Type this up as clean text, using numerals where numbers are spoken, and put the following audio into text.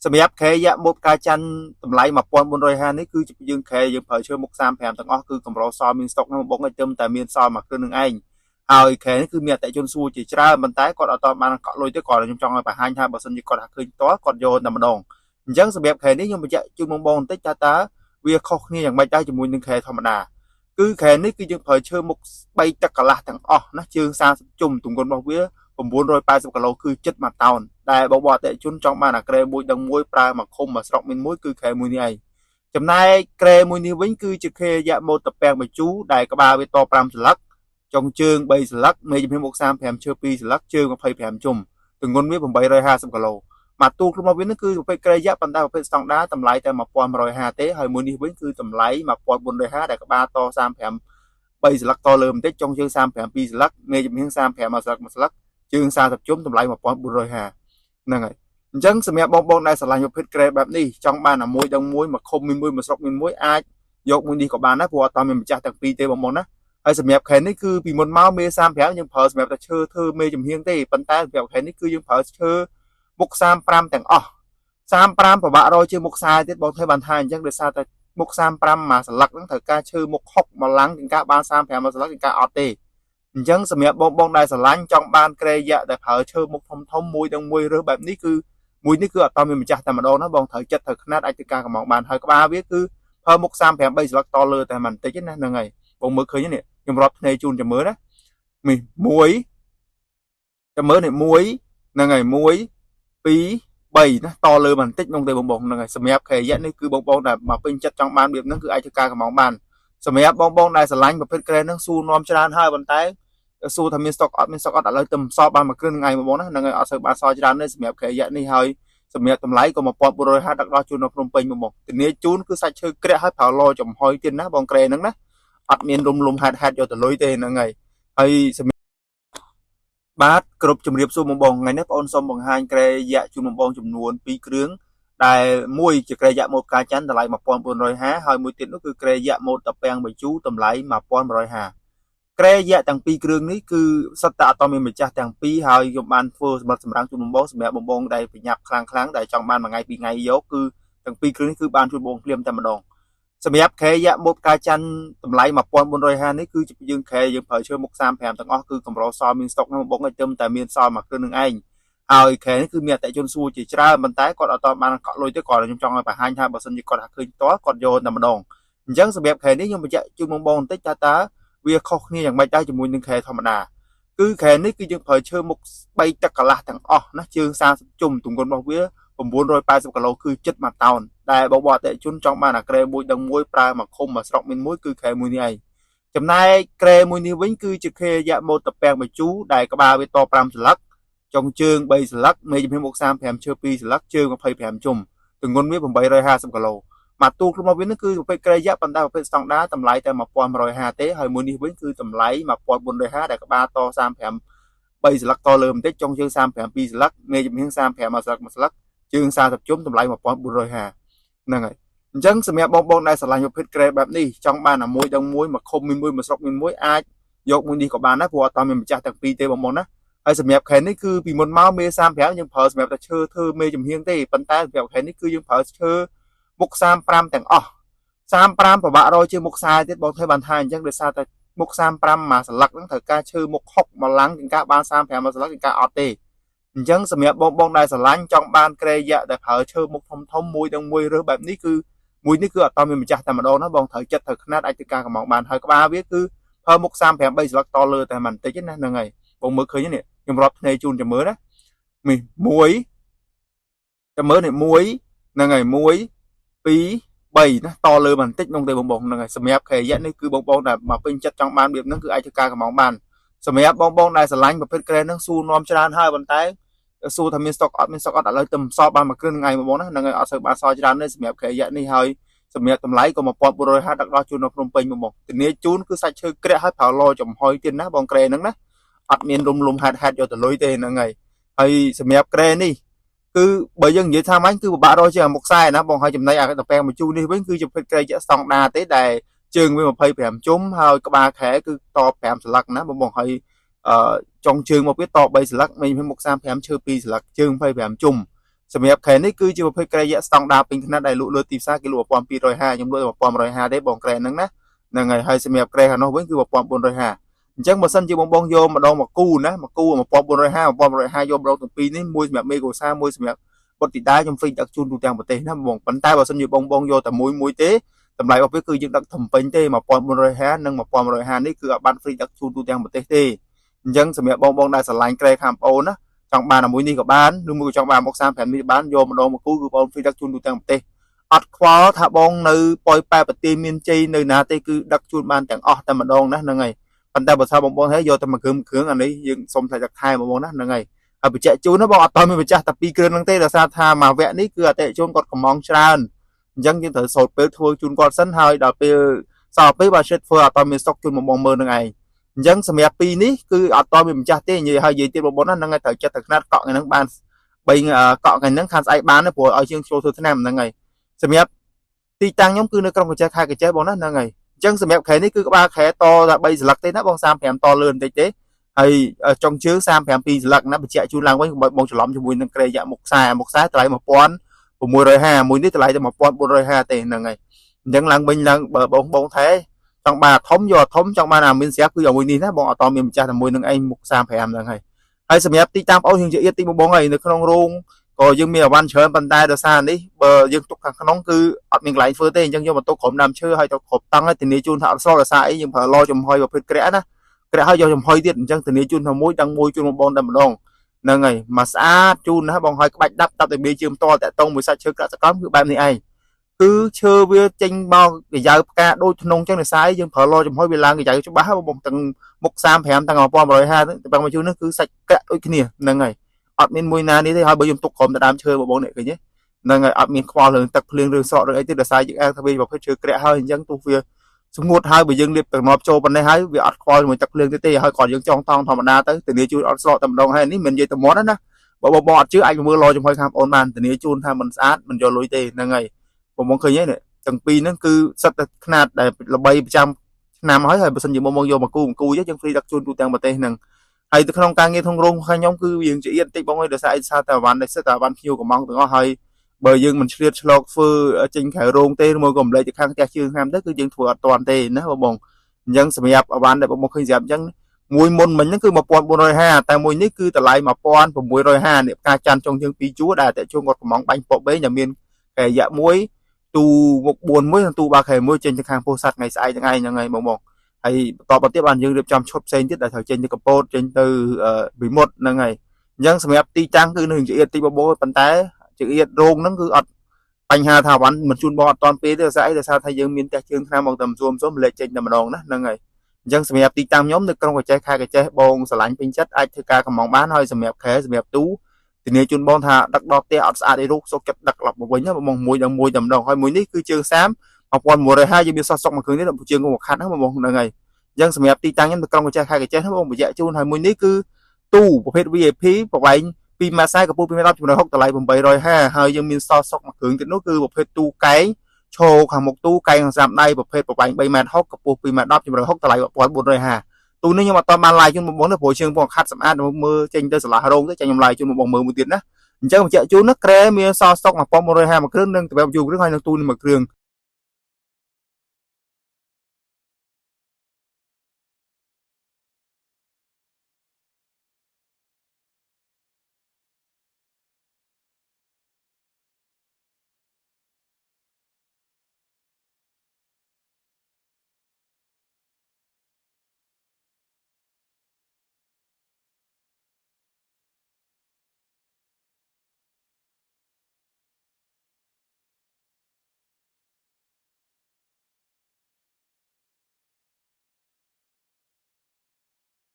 សម្រាប់ខែយ៉ាម៉ូតការច័ន្ទតម្លៃ1450នេះគឺជាយើងខែយើងប្រើឈើមុខ35ទាំងអស់គឺកម្រសមានស្តុកហ្នឹងបងឲ្យទៅតែមានសល់មួយគ្រឿងនឹងឯងហើយខែនេះគឺមានអតិជនសួរជាច្រើនប៉ុន្តែគាត់អត់តបានកក់លុយទេគាត់ខ្ញុំចង់ឲ្យបង្ហាញថាបើសិនជាគាត់ឃើញតគាត់យកតែម្ដងអញ្ចឹងសម្រាប់ខែនេះខ្ញុំបញ្ជាក់ជូនបងបន្តិចតើវាខុសគ្នាយ៉ាងម៉េចដែរជាមួយនឹងខែធម្មតាគឺខែនេះគឺយើងប្រើឈើមុខ3ទឹកកន្លះទាំងអស់ណាជើង30ជុំទម្ងន់របស់វា980គីឡូគឺចិត្តមួយតោនដែលបងអតិជនចង់បានអាក្រែមួយដឹងមួយប្រើមកឃុំមកស្រុកមានមួយគឺខែមួយនេះឯងចំណែកក្រែមួយនេះវិញគឺជាខែយ៉ាម៉ូតតាពាំងបញ្ជូដែលក្បាលវាត5សន្លឹកចុងជើង3សន្លឹកមេជំហានមុខ35ឈើ2សន្លឹកជើង25ជុំទម្ងន់វា850គីឡូមកទូក្នុងវានឹងគឺប្រភេទក្រែយ៉ាប៉ុន្តែប្រភេទស្តង់ដាតម្លៃតែ1150ទេហើយមួយនេះវិញគឺតម្លៃ1450ដែលក្បាលត35 3សន្លឹកតលើបន្តិចចុងជើង35 2សន្លឹកមេជំហាន35មួយសន្លឹកជើង40ជុំតម្លៃ1450ហ្នឹងហើយអញ្ចឹងសម្រាប់បងដែលស្រឡាញ់ប្រភេទក្រែបែបនេះចង់បានអាមួយដឹងមួយមកឃុំមានមួយមកស្រុកមានមួយអាចយកមួយនេះក៏បានដែរព្រោះអត់តមានម្ចាស់ទាំងពីរទេបងណាហើយសម្រាប់ខែនេះគឺពីមុនមកមេ35យើងប្រើសម្រាប់តែឈើធ្វើមេចំហៀងទេប៉ុន្តែសម្រាប់ខែនេះគឺយើងប្រើឈើមុខ35ទាំងអស់35ពិបាករកជាមុខខ្សែទៀតបងធ្វើបានថាអញ្ចឹងដោយសារតែមុខ35មួយសន្លឹកហ្នឹងត្រូវការឈើមុខ6មកឡើងជាងការបាន35មួយសន្លឹកជាងការអត់ទេអញ្ចឹងសម្រាប់បងដែលស្រឡាញ់ចង់បានក្រែយ៉ាក់ដែលប្រើឈើមុខធំមួយនឹងមួយរើសបែបនេះគឺមួយនេះគឺអត់តមានម្ចាស់តែម្ដងណាបងត្រូវចិត្តត្រូវខ្នាតអាចធ្វើការកម្ងបានហើយក្បាលវាគឺប្រើមុខ38សន្លឹកតលើតែមិនតិចទេណាហ្នឹងហើយបងមើលឃើញនេះខ្ញុំរាប់ភ្នែកជូនចាំមើលណានេះ1ចាំមើលនេះ1ហ្នឹងហើយ1 2 3ណាតលើបន្តិចក្នុងទេបងហ្នឹងហើយសម្រាប់ក្រែយ៉ាក់នេះគឺបងដែលមកពេញចិត្តចង់បានវាហ្នឹងគឺអាចធ្វើការកម្ងបានសម្រាប់បងដែលស្រឡាញ់ប្រភេទក្រែហ្នឹងសួរនាំច្រើនហើយប៉ុន្តែសួរថាមានស្តុកអត់មានស្តុកអត់ឥឡូវទៅសល់បានមួយគ្រឿងថ្ងៃបងណាហ្នឹងហើយអត់សូវបានសល់ច្រើនទេសម្រាប់ក្រែយ៉ាក់នេះហើយសម្រាប់តម្លៃក៏1450ដឹកដល់ជូននៅភ្នំពេញបងធានាជូនគឺសាច់ឈើក្រាក់ហើយប្រើឡចំហុយទៀតណាបងក្រែហ្នឹងណាអត់មានរំលំហេតុយកទៅលុយទេហ្នឹងហើយសម្រាប់បាទគ្រប់ជំរាបសួរបងថ្ងៃនេះបងអូនសូមបង្ហាញក្រែយ៉ាក់ជូនបងចំនួន2គ្រឿងដែលមួយជាក្រែយ៉ាក់ម៉ូតការច័ន្ទតម្លៃ1450ហើយមួយទៀតនោះគឺក្រែយ៉ាក់ម៉ូតតាពាំងបញ្ជូតម្លៃ1150ក្រែយ៉ាក់ទាំងពីរគ្រឿងនេះគឺសុទ្ធតែអត់មានម្ចាស់ទាំងពីរហើយខ្ញុំបានធ្វើសម្រាប់ជូនបងសម្រាប់បងដែលប្រញាប់ខ្លាំងដែលចង់បានមួយថ្ងៃពីរថ្ងៃយកគឺទាំងពីរគ្រឿងនេះគឺបានជូនបងភ្លាមតែម្ដងសម្រាប់ខែយ៉ាម៉ូតការច័ន្ទតម្លៃ1450នេះគឺជាយើងខែយើងប្រើឈើមុខ35ទាំងអស់គឺកម្រសមានស្តុកហ្នឹងបងឲ្យទៅតែមានសល់មួយគ្រឿងនឹងឯងហើយខែនេះគឺមានអតិជនសួរជាច្រើនប៉ុន្តែគាត់អត់តបានកក់លុយទេគាត់ខ្ញុំចង់ឲ្យបង្ហាញថាបើសិនជាគាត់ឃើញតគាត់យកតែម្ដងអញ្ចឹងសម្រាប់ខែនេះខ្ញុំបញ្ជាក់ជូនបងបន្តិចតើវាខុសគ្នាយ៉ាងម៉េចដែរជាមួយនឹងខែធម្មតាគឺខែនេះគឺយើងប្រើឈើមុខ3ទឹកកន្លះទាំងអស់ណាជើង30ជុំទម្ងន់របស់វា980គីឡូគឺចិត្តមួយតោនដែលបងអតិជនចង់បានអាក្រែមួយដឹងមួយប្រើមកឃុំមកស្រុកមានមួយគឺខែមួយនេះឯងចំណែកក្រែមួយនេះវិញគឺជាខែយ៉ាម៉ូតតាពាំងបញ្ជូដែលក្បាលវាត5សន្លឹកចុងជើង3សន្លឹកមេជំហានមុខ35ឈើ2សន្លឹកជើង25ជុំទម្ងន់វា850គីឡូមកទូក្នុងវានឹងគឺប្រភេទក្រែយ៉ាក់ប៉ុន្តែប្រភេទស្តង់ដាតម្លៃតែ1150ទេហើយមួយនេះវិញគឺតម្លៃ1450ដែលក្បាលត35 3សន្លឹកតលើបន្តិចចុងជើង35 2សន្លឹកមេជំហាន35មួយសន្លឹកជើង40ជុំតម្លៃ1450ហ្នឹងហើយអញ្ចឹងសម្រាប់បងដែលស្រឡាញ់ប្រភេទក្រែបែបនេះចង់បានអាមួយដឹងមួយមកឃុំមានមួយមកស្រុកមានមួយអាចយកមួយនេះក៏បានដែរព្រោះអត់តមានម្ចាស់ទាំងពីរទេបងណាហើយសម្រាប់ខែនេះគឺពីមុនមកមេ35យើងប្រើសម្រាប់តែឈើធ្វើមេចំហៀងទេប៉ុន្តែសម្រាប់ខែនេះគឺយើងប្រើឈើមុខ35ទាំងអស់35ពិបាករកជាមុខខ្សែទៀតបងធ្វើបានថាអញ្ចឹងដោយសារតែមុខ35មួយសន្លឹកហ្នឹងត្រូវការឈើមុខ6មកឡើងជាងការបាន35មួយសន្លឹកជាងការអត់ទេអញ្ចឹងសម្រាប់បងដែលស្រឡាញ់ចង់បានក្រែយ៉ាក់ដែលប្រើឈើមុខធំមួយនឹងមួយរើសបែបនេះគឺមួយនេះគឺអត់តមានម្ចាស់តែម្ដងណាបងត្រូវចិត្តត្រូវខ្នាតអាចធ្វើការកម្ងបានហើយក្បាលវាគឺប្រើមុខ38សន្លឹកតលើតែមិនតិចទេណាហ្នឹងហើយបងមើលឃើញនេះខ្ញុំរាប់ភ្នែកជូនចាំមើលណានេះ1ចាំមើលនេះ1ហ្នឹងហើយ1 2 3ណាតលើបន្តិចក្នុងទេបងហ្នឹងហើយសម្រាប់ក្រែយ៉ាក់នេះគឺបងដែលមកពេញចិត្តចង់បានវាហ្នឹងគឺអាចធ្វើការកម្ងបានសម្រាប់បងដែលស្រឡាញ់ប្រភេទក្រែហ្នឹងសួរនាំច្រើនហើយប៉ុន្តែសួរថាមានស្តុកអត់មានស្តុកអត់ឥឡូវទៅសល់បានមួយគ្រឿងថ្ងៃបងណាហ្នឹងហើយអត់សូវបានសល់ច្រើនទេសម្រាប់ក្រែយ៉ាក់នេះហើយសម្រាប់តម្លៃក៏1450ដឹកដល់ជូននៅភ្នំពេញបងធានាជូនគឺសាច់ឈើក្រាក់ហើយប្រើឡចំហុយទៀតណាបងក្រែហ្នឹងណាអត់មានរំលំហេតុយកទៅលុយទេហ្នឹងហើយសម្រាប់ក្រែនេះគឺបើយើងនិយាយថាមាញ់គឺពិបាករកជាមុខខ្សែណាបងហើយចំណែកអាតាពាំងបញ្ជូនេះវិញគឺជាប្រភេទក្រែយ៉ាក់ស្តង់ដាទេដែលជើងវា25ជុំហើយក្បាលខែគឺត5សន្លឹកណាបងហើយចុងជើងមកវាត3សន្លឹកមេមុខ35ឈើ2សន្លឹកជើង25ជុំ សម្រាប់ខែនេះគឺជាប្រភេទក្រែយៈស្តង់ដារពេញថ្នាក់ដែលលក់លើទីផ្សារគេលក់1250ខ្ញុំលក់1150ទេបងក្រែហ្នឹងណាហ្នឹងហើយសម្រាប់ក្រែខាងនោះវិញគឺ1450អញ្ចឹងបើសិនជាបងយកម្ដងមកគូណាមកគូ1450យកម្ដងទាំងពីរនេះមួយសម្រាប់មេកូសាមួយសម្រាប់បុតទីដាខ្ញុំហ្វ្រីដឹកជូនទូទាំងប្រទេសណាបងប៉ុន្តែបើសិនជាបងយកតែមួយទេតម្លៃរបស់វាគឺយើងដឹកធំពេញទេ1450និង1150នេះគឺអត់បានហ្វ្រីដឹកជូនទូទាំងប្រទេសទេអញ្ចឹងសម្រាប់បងដែលស្រឡាញ់ក្រែខាងប្អូនណាចង់បានមួយនេះក៏បានឬមួយក៏ចង់បានមុខ35នេះបានយកម្ដងមកគូគឺបងហ្វ្រីដឹកជូនទូទាំងប្រទេសអត់ខ្វល់ថាបងនៅប៉ោយប៉ែប្រទេសមានជ័យនៅណាទេគឺដឹកជូនបានទាំងអស់តែម្ដងណាហ្នឹងហើយប៉ុន្តែបើថាបងហើយយកតែមួយគ្រឿងអានេះយើងសុំថ្លៃទឹកខែបងណាហ្នឹងហើយហើយបញ្ជាក់ជូនណាបងអត់តមានម្ចាស់តែ2គ្រឿងហ្នឹងទេដោយសារថាមួយវគ្គនេះគឺអតិថិជនគាត់កំងច្រើនអញ្ចឹងយើងត្រូវសូត្រពេលធ្វើជូនគាត់សិនហើយដល់ពេលសល់ពេលបើ shit ធ្វើអត់តមានស្តុកជូនបងមើលនឹងឯងអញ្ចឹងសម្រាប់ពីរនេះគឺអត់តមានម្ចាស់ទេនិយាយហើយនិយាយទៀតបងណាហ្នឹងហើយត្រូវចិត្តតែខ្នាតកក់ហ្នឹងបាន3កក់ថ្ងៃហ្នឹងខាងស្អែកបានព្រោះឲ្យជាងចូលធ្វើឆ្នាំហ្នឹងហើយសម្រាប់ទីតាំងខ្ញុំគឺនៅក្រុងកញ្ចេះខេត្តកញ្ចេះបងណាហ្នឹងហើយអញ្ចឹងសម្រាប់ខែនេះគឺក្បាលខែតតែ3សន្លឹកទេណាបង35តលឿនបន្តិចទេហើយចុងជើង37សន្លឹកណាបញ្ជាក់ជូនឡើងវិញកុំឲ្យបងច្រឡំជាមួយនឹងក្រែយៈមុខខ្សែតម្លៃ1650មួយនេះតម្លៃតែ1450ទេហ្នឹងហើយអញ្ចឹងឡើងវិញឡើងបើបងថែចង់បានធំយកធំចង់បានអាមានស្រាប់គឺឲ្យមួយនេះណាបងអត់តមានម្ចាស់តែមួយនឹងឯងមុខ35ហ្នឹងហើយសម្រាប់ទីតាំងបងយើងជាទៀតទីបងហើយនៅក្នុងរោងក៏យើងមានអវ៉ាន់ច្រើនប៉ុន្តែដោយសារនេះបើយើងទុកខាងក្នុងគឺអត់មានកន្លែងធ្វើទេអញ្ចឹងយកមកទុកក្រុមដើមឈើហើយទៅគ្រប់តង់ហើយធានាជូនថាអត់ស្រកដោយសារអីយើងប្រើឡចំហុយប្រភេទក្រាក់ណាក្រាក់ហើយយកចំហុយទៀតអញ្ចឹងធានាជូនថាមួយដឹងមួយជូនបងតែម្ដងហ្នឹងហើយមកស្អាតជូនណាបងហើយក្បាច់ដាប់តែមានជើងផ្ទាល់តាក់តងមួយសាច់ឈើក្រាក់សកម្មគឺបែបនេះឯងគឺឈើវាចេញមកកាយផ្កាដូចធ្នងអញ្ចឹងដោយសារយើងប្រើឡចំហុយវាឡើងកាយច្បាស់បងទាំងមុខ35ទាំង1150ទៅបងមកជូននេះគឺសាច់ក្រាក់ដូចគ្នាហ្នឹងហើយអត់មានមួយណានេះទេហើយបើយើងទុកក្រុមទៅដើមឈើបងនេះឃើញទេហ្នឹងហើយអត់មានខ្វល់រឿងទឹកភ្លៀងរឿងស្រករឿងអីទេដោយសារយើងអាថាវាប្រភេទឈើក្រាក់ហើយអញ្ចឹងទោះវាស្ងួតហើយបើយើងលាបទឹកងាប់ចូលប៉ុណ្ណេះហើយវាអត់ខ្វល់ជាមួយទឹកភ្លៀងទេហើយគាត់យើងចងតង់ធម្មតាទៅធានាជូនអត់ស្រកតែម្ដងហើយនេះមិននិយាយតែមាត់ណាបើបងអត់ជឿអាចមើលឡចំហុយខាងបងបានធានាជូនថាมันស្អាតមិនយកលុយទេហ្នឹងហើយបងឃើញទេទាំងពីរហ្នឹងគឺសិតតែຂະຫນាតដែលល្បីប្រចាំឆ្នាំហើយបើសិនជាបងយកមកគូយើងហ្វ្រីដឹកជូនទូទាំងប្រទេសហ្នឹងហើយទៅក្នុងការងារក្នុងរោងខ្ញុំគឺយើងជាទៀតតិចបងអើយដោយសារអីសារតែវ៉ាន់នេះសិតតែវ៉ាន់ភ្ញៀវកំងទាំងអស់ហើយបើយើងមិនឆ្លៀតឆ្លកធ្វើចេញក្រៅរោងទេឬមកក៏ម្លេចទៅខាងផ្ទះជើងខាងទៅគឺយើងធ្វើអត់តាន់ទេណាបងអញ្ចឹងសម្រាប់វ៉ាន់ដែលបងឃើញស្រាប់អញ្ចឹងមួយមុនមិញហ្នឹងគឺ1450តែមួយនេះគឺតម្លៃ1650នេះផ្កាច័ន្ទចុងជើង2ជួរដែលអតិជុំគាត់កំងបាញ់ពពបែងដែលមានកាយៈមួយទូមុខ4មួយនិងទូបាខែមួយចេញទៅខាងពោធិ៍សាត់ថ្ងៃស្អែកហ្នឹងហើយបងហើយបន្តមកទៀតបានយើងរៀបចំឈុតផ្សេងទៀតដែលត្រូវចេញទៅកពតចេញទៅវិមុតហ្នឹងហើយអញ្ចឹងសម្រាប់ទីតាំងគឺនៅជាទីបបោប៉ុន្តែជារោងហ្នឹងគឺអត់បញ្ហាថាវ៉ាន់មិនជូនបងអត់តាន់ពេលទេដោយសារថាយើងមានផ្ទះជើងឆ្នាំមកតែស៊ុំលេខចេញតែម្ដងណាហ្នឹងហើយអញ្ចឹងសម្រាប់ទីតាំងខ្ញុំនៅក្រុងកញ្ចេះខេត្តកញ្ចេះបងស្រឡាញ់ពេញចិត្តអាចធ្វើការកំងបានហើយសម្រាប់ខែសម្រាប់ទូធានាជូនបងថាដឹកដល់ផ្ទះអត់ស្អាតអីរូបសុកចិត្តដឹកឡប់មកវិញបងមួយដល់មួយតែម្ដងហើយមួយនេះគឺជើង30 1150យើងមានសោះសុកមួយគ្រឿងនេះដល់ជើងមួយខាត់ហ្នឹងបងហ្នឹងហើយអញ្ចឹងសម្រាប់ទីតាំងខ្ញុំនៅក្រុងកញ្ចេះខេត្តកញ្ចេះបងបញ្ជាក់ជូនហើយមួយនេះគឺទូប្រភេទ VIP ប្រវែង2ម៉ែត្រ40កម្ពស់2ម៉ែត្រ10ចំនួន60តម្លៃ850ហើយយើងមានសោះសុកមួយគ្រឿងទៀតនោះគឺប្រភេទទូកែងឈរខាងមុខទូកែងខាងស្ដាំដៃប្រភេទប្រវែង3ម៉ែត្រ60កម្ពស់2ម៉ែត្រ10ចំនួន60តម្លៃ1450ទូនេះខ្ញុំអត់តបានឡាយជូនបងទេព្រោះជើងបងខាត់សម្អាតមើលចេញទៅសាលារោងទៅចាញ់ខ្ញុំឡាយជូនបងមើលមួយទៀតណាអញ្ចឹងបញ្ជាក់ជូនណាក្រែមានសោះសុក1450មួយគ្រឿងនិងតម្រាប់យូរគ្រឿងហើយនឹងទូនេះមួយគ្រឿង